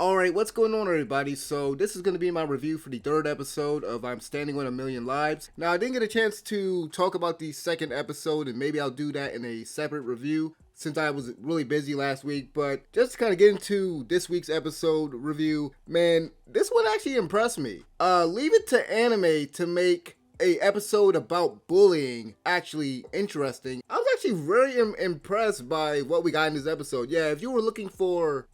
Alright, what's going on everybody? So this is going to be my review for the third episode of I'm Standing on a Million Lives. Now I didn't get a chance to talk about the second episode, and maybe I'll do that in a separate review since I was really busy last week, but just to kind of get into this week's episode review, man, this one actually impressed me. Leave it to anime to make a episode about bullying actually interesting. I was actually very impressed by what we got in this episode. Yeah, if you were looking for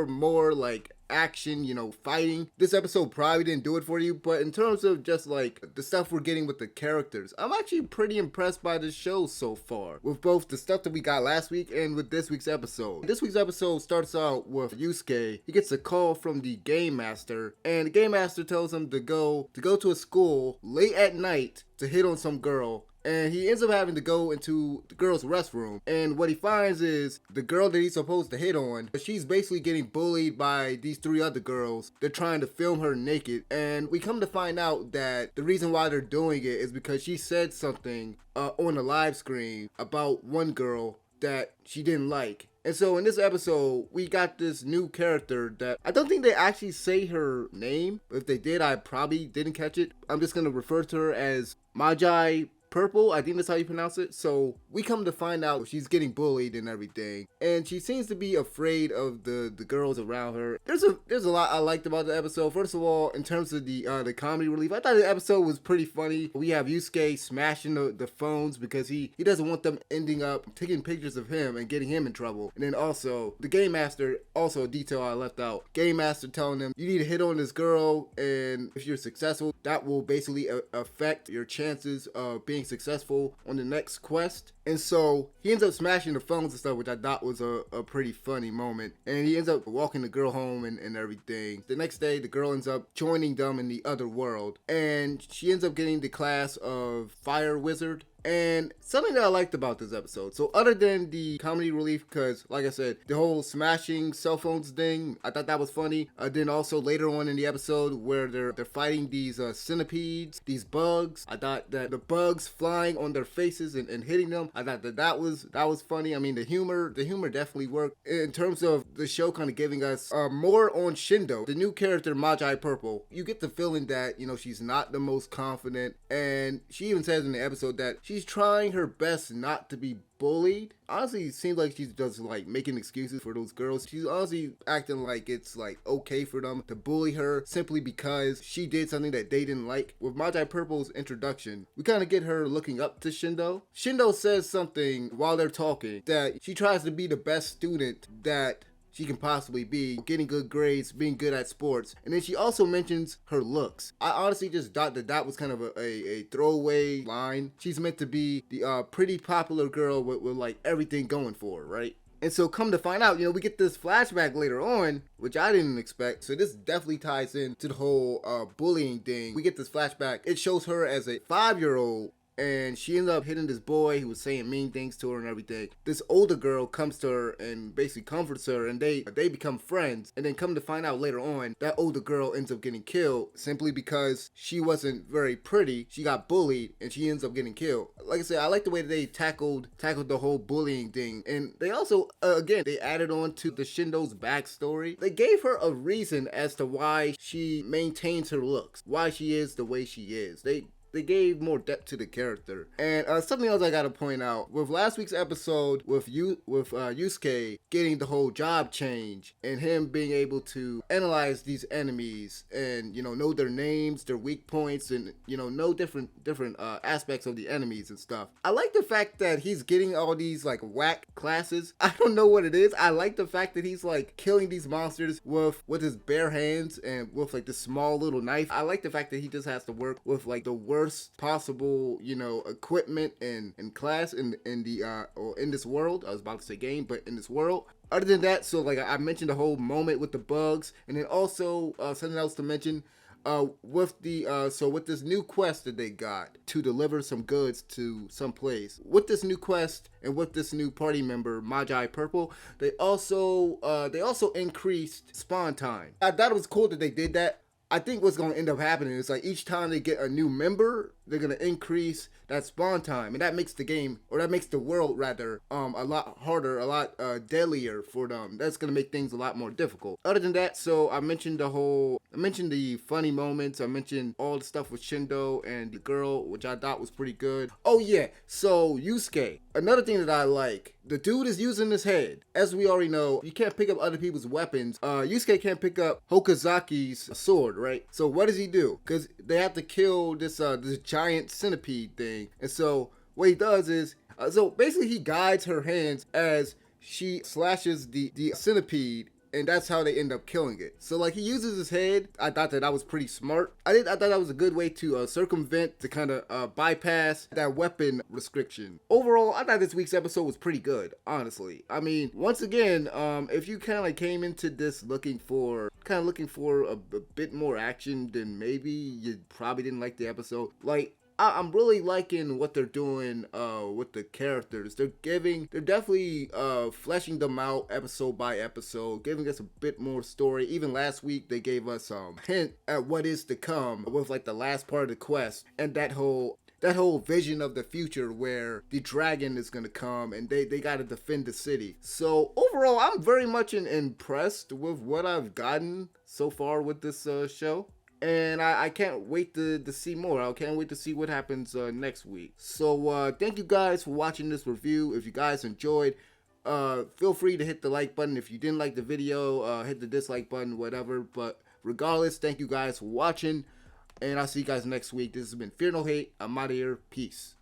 more like action, fighting, this episode probably didn't do it for you. But in terms of just like the stuff we're getting with the characters, I'm actually pretty impressed by the show so far, with both the stuff that we got last week and with this week's episode. This week's episode starts out with Yusuke. He gets a call from the game master, and the game master tells him to go to a school late at night to hit on some girl. And he ends up having to go into the girl's restroom. And what he finds is the girl that he's supposed to hit on, she's basically getting bullied by these three other girls. They're trying to film her naked. And we come to find out that the reason why they're doing it is because she said something on the live screen about one girl that she didn't like. And so in this episode, we got this new character that I don't think they actually say her name. If they did, I probably didn't catch it. I'm just going to refer to her as Magi Purple, I think that's how you pronounce it. So we come to find out she's getting bullied and everything, and she seems to be afraid of the girls around her. There's a lot I liked about the episode. First of all, in terms of the comedy relief, I thought the episode was pretty funny. We have Yusuke smashing the phones because he doesn't want them ending up taking pictures of him and getting him in trouble. And then also the game master, also a detail I left out. Game master telling him you need to hit on this girl, and if you're successful, that will basically affect your chances of being successful on the next quest. And so he ends up smashing the phones and stuff, which I thought was a pretty funny moment. And he ends up walking the girl home and everything. The next day, the girl ends up joining them in the other world, and she ends up getting the class of Fire Wizard. And something that I liked about this episode, so other than the comedy relief, because like I said, the whole smashing cell phones thing, I thought that was funny. Then also later on in the episode where they're fighting these centipedes, these bugs, I thought that the bugs flying on their faces and hitting them, I thought that was funny. I mean, the humor definitely worked. In terms of the show kind of giving us more on Shindo, the new character Magi Purple, you get the feeling that, she's not the most confident, and she even says in the episode that she's trying her best not to be bullied. Honestly, it seems like she's just like making excuses for those girls. She's honestly acting like it's like okay for them to bully her simply because she did something that they didn't like. With Magi Purple's introduction, we kind of get her looking up to Shindo. Shindo says something while they're talking that she tries to be the best student that she can possibly be, getting good grades, being good at sports. And then she also mentions her looks. I honestly just thought that was kind of a throwaway line. She's meant to be the pretty popular girl with like everything going for her, right? And so come to find out, we get this flashback later on, which I didn't expect. So this definitely ties into the whole bullying thing. We get this flashback. It shows her as a 5-year-old, and she ends up hitting this boy who was saying mean things to her and everything. This older girl comes to her and basically comforts her, and they become friends. And then come to find out later on, that older girl ends up getting killed simply because she wasn't very pretty. She got bullied and she ends up getting killed. Like I said, I like the way that they tackled the whole bullying thing. And they also, again, they added on to the Shindo's backstory. They gave her a reason as to why she maintains her looks, why she is the way she is. They gave more depth to the character. And something else I gotta point out, with last week's episode with Yusuke getting the whole job change and him being able to analyze these enemies and know their names, their weak points, and know different aspects of the enemies and stuff. I like the fact that he's getting all these like whack classes. I don't know what it is. I like the fact that he's like killing these monsters with his bare hands and with like this small little knife. I like the fact that he just has to work with like the worst possible equipment and class in the or in this world. I was about to say game, but in this world. Other than that, so like I mentioned the whole moment with the bugs, and then also something else to mention with this new quest that they got to deliver some goods to some place. With this new quest and with this new party member Magi Purple, they also increased spawn time. I thought it was cool that they did that. I think what's going to end up happening is like each time they get a new member, they're gonna increase that spawn time, and that makes the game, or that makes the world rather, a lot harder, a lot deadlier for them. That's gonna make things a lot more difficult. Other than that, so I mentioned the funny moments. I mentioned all the stuff with Shindo and the girl, which I thought was pretty good. Oh yeah, so Yusuke. Another thing that I like, the dude is using his head. As we already know, you can't pick up other people's weapons. Yusuke can't pick up Hokazaki's sword, right? So what does he do? Because they have to kill this giant centipede thing. And so what he does is, so basically he guides her hands as she slashes the centipede, and that's how they end up killing it. So like he uses his head. I thought that was pretty smart. I thought that was a good way to circumvent, to kind of bypass that weapon restriction. Overall, I thought this week's episode was pretty good, honestly. I mean, once again, if you kind of like came into this looking for a bit more action, then maybe you probably didn't like the episode. Like, I'm really liking what they're doing with the characters. They're definitely fleshing them out episode by episode, giving us a bit more story. Even last week they gave us hint at what is to come with like the last part of the quest, and that whole vision of the future where the dragon is gonna come and they gotta defend the city. So overall, I'm very much impressed with what I've gotten so far with this show. And I can't wait to see more. I can't wait to see what happens next week. So thank you guys for watching this review. If you guys enjoyed, feel free to hit the like button. If you didn't like the video, hit the dislike button, whatever. But regardless, thank you guys for watching. And I'll see you guys next week. This has been Fear No Hate. I'm out of here. Peace.